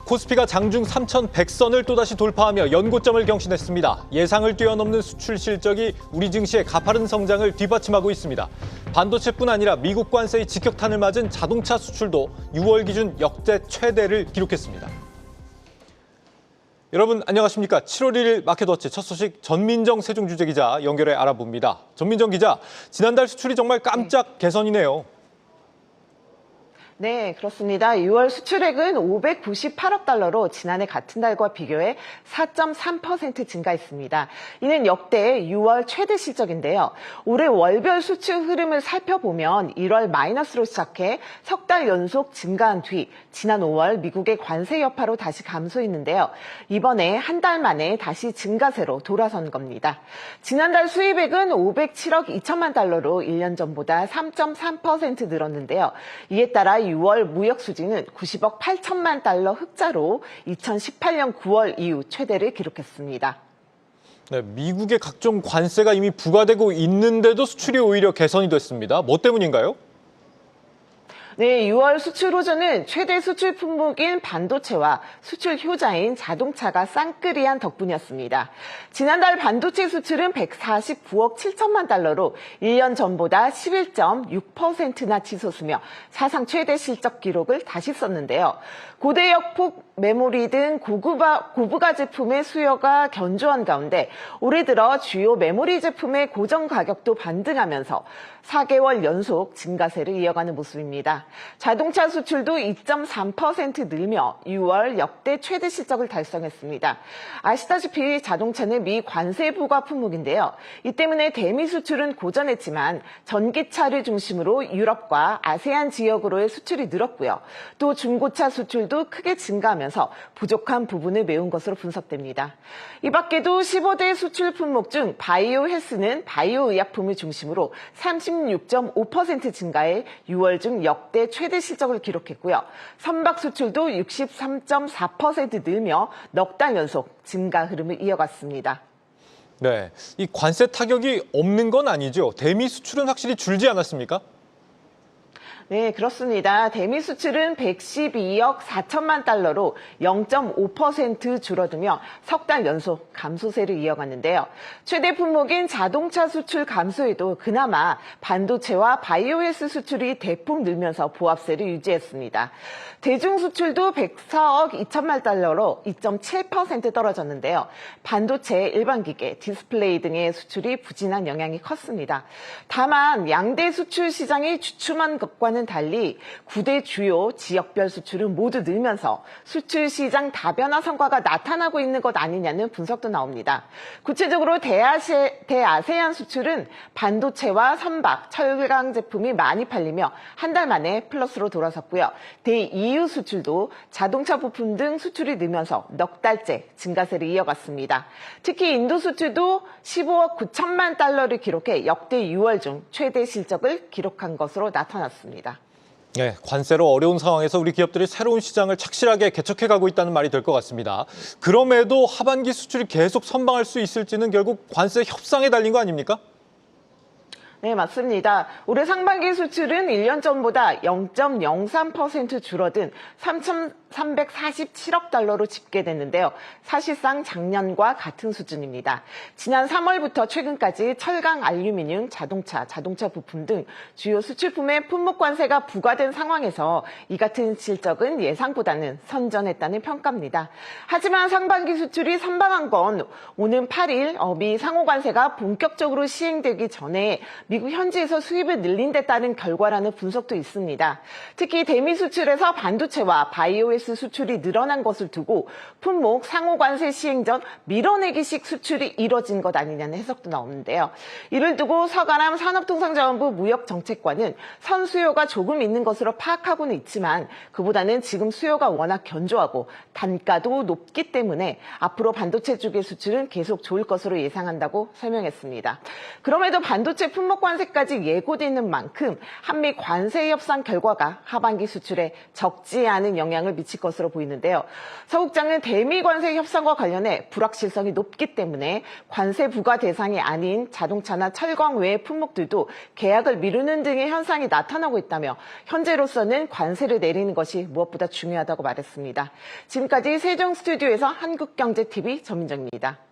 코스피가 장중 3,100선을 또다시 돌파하며 연고점을 경신했습니다. 예상을 뛰어넘는 수출 실적이 우리 증시의 가파른 성장을 뒷받침하고 있습니다. 반도체뿐 아니라 미국 관세의 직격탄을 맞은 자동차 수출도 6월 기준 역대 최대를 기록했습니다. 여러분 안녕하십니까. 7월 1일 마켓워치 첫 소식 전민정 세종주재기자 연결해 알아봅니다. 전민정 기자, 지난달 수출이 정말 깜짝 개선이네요. 네, 그렇습니다. 6월 수출액은 598억 달러로 지난해 같은 달과 비교해 4.3% 증가했습니다. 이는 역대 6월 최대 실적인데요. 올해 월별 수출 흐름을 살펴보면 1월 마이너스로 시작해 석 달 연속 증가한 뒤 지난 5월 미국의 관세 여파로 다시 감소했는데요. 이번에 한 달 만에 다시 증가세로 돌아선 겁니다. 지난달 수입액은 507억 2천만 달러로 1년 전보다 3.3% 늘었는데요. 이에 따라 6월 무역 수지는 90억 8천만 달러 흑자로 2018년 9월 이후 최대를 기록했습니다. 네, 미국의 각종 관세가 이미 부과되고 있는데도 수출이 오히려 개선이 됐습니다. 뭐 때문인가요? 네, 6월 수출 호조는 최대 수출 품목인 반도체와 수출 효자인 자동차가 쌍끌이한 덕분이었습니다. 지난달 반도체 수출은 149억 7천만 달러로 1년 전보다 11.6%나 치솟으며 사상 최대 실적 기록을 다시 썼는데요. 고대역 폭 메모리 등 고부가 제품의 수요가 견조한 가운데 올해 들어 주요 메모리 제품의 고정 가격도 반등하면서 4개월 연속 증가세를 이어가는 모습입니다. 자동차 수출도 2.3% 늘며 6월 역대 최대 실적을 달성했습니다. 아시다시피 자동차는 미 관세 부과 품목인데요. 이 때문에 대미 수출은 고전했지만 전기차를 중심으로 유럽과 아세안 지역으로의 수출이 늘었고요. 또 중고차 수출도 크게 증가하면서 부족한 부분을 메운 것으로 분석됩니다. 이 밖에도 15대 수출 품목 중 바이오 헬스는 바이오 의약품을 중심으로 36.5% 증가해 6월 중 역대 최대 실적을 기록했고요. 선박 수출도 63.4% 늘며 넉 달 연속 증가 흐름을 이어갔습니다. 네, 이 관세 타격이 없는 건 아니죠. 대미 수출은 확실히 줄지 않았습니까? 네, 그렇습니다. 대미 수출은 112억 4천만 달러로 0.5% 줄어들며 석 달 연속 감소세를 이어갔는데요. 최대 품목인 자동차 수출 감소에도 그나마 반도체와 바이오헬스 수출이 대폭 늘면서 보합세를 유지했습니다. 대중 수출도 104억 2천만 달러로 2.7% 떨어졌는데요. 반도체, 일반기계, 디스플레이 등의 수출이 부진한 영향이 컸습니다. 다만 양대 수출 시장이 주춤한 것과는 달리 9대 주요 지역별 수출은 모두 늘면서 수출 시장 다변화 성과가 나타나고 있는 것 아니냐는 분석도 나옵니다. 구체적으로 대아세안 수출은 반도체와 선박, 철강 제품이 많이 팔리며 한 달 만에 플러스로 돌아섰고요. 대EU 수출도 자동차 부품 등 수출이 늘면서 넉 달째 증가세를 이어갔습니다. 특히 인도 수출도 15억 9천만 달러를 기록해 역대 6월 중 최대 실적을 기록한 것으로 나타났습니다. 네, 관세로 어려운 상황에서 우리 기업들이 새로운 시장을 착실하게 개척해가고 있다는 말이 될 것 같습니다. 그럼에도 하반기 수출이 계속 선방할 수 있을지는 결국 관세 협상에 달린 거 아닙니까? 네, 맞습니다. 올해 상반기 수출은 1년 전보다 0.03% 줄어든 3,347억 달러로 집계됐는데요. 사실상 작년과 같은 수준입니다. 지난 3월부터 최근까지 철강, 알루미늄, 자동차 부품 등 주요 수출품의 품목 관세가 부과된 상황에서 이 같은 실적은 예상보다는 선전했다는 평가입니다. 하지만 상반기 수출이 선방한 건 오는 8일 미 상호 관세가 본격적으로 시행되기 전에 미국 현지에서 수입을 늘린 데 따른 결과라는 분석도 있습니다. 특히 대미 수출에서 반도체와 바이오헬스 수출이 늘어난 것을 두고 품목 상호 관세 시행 전 밀어내기식 수출이 이뤄진 것 아니냐는 해석도 나오는데요. 이를 두고 서가람 산업통상자원부 무역정책관은 선수요가 조금 있는 것으로 파악하고는 있지만 그보다는 지금 수요가 워낙 견조하고 단가도 높기 때문에 앞으로 반도체 쪽의 수출은 계속 좋을 것으로 예상한다고 설명했습니다. 그럼에도 반도체 품목 추가 관세까지 예고돼 있는 만큼 한미 관세 협상 결과가 하반기 수출에 적지 않은 영향을 미칠 것으로 보이는데요. 서 국장은 대미 관세 협상과 관련해 불확실성이 높기 때문에 관세 부과 대상이 아닌 자동차나 철강 외의 품목들도 계약을 미루는 등의 현상이 나타나고 있다며 현재로서는 관세를 내리는 것이 무엇보다 중요하다고 말했습니다. 지금까지 세종 스튜디오에서 한국경제TV 전민정입니다.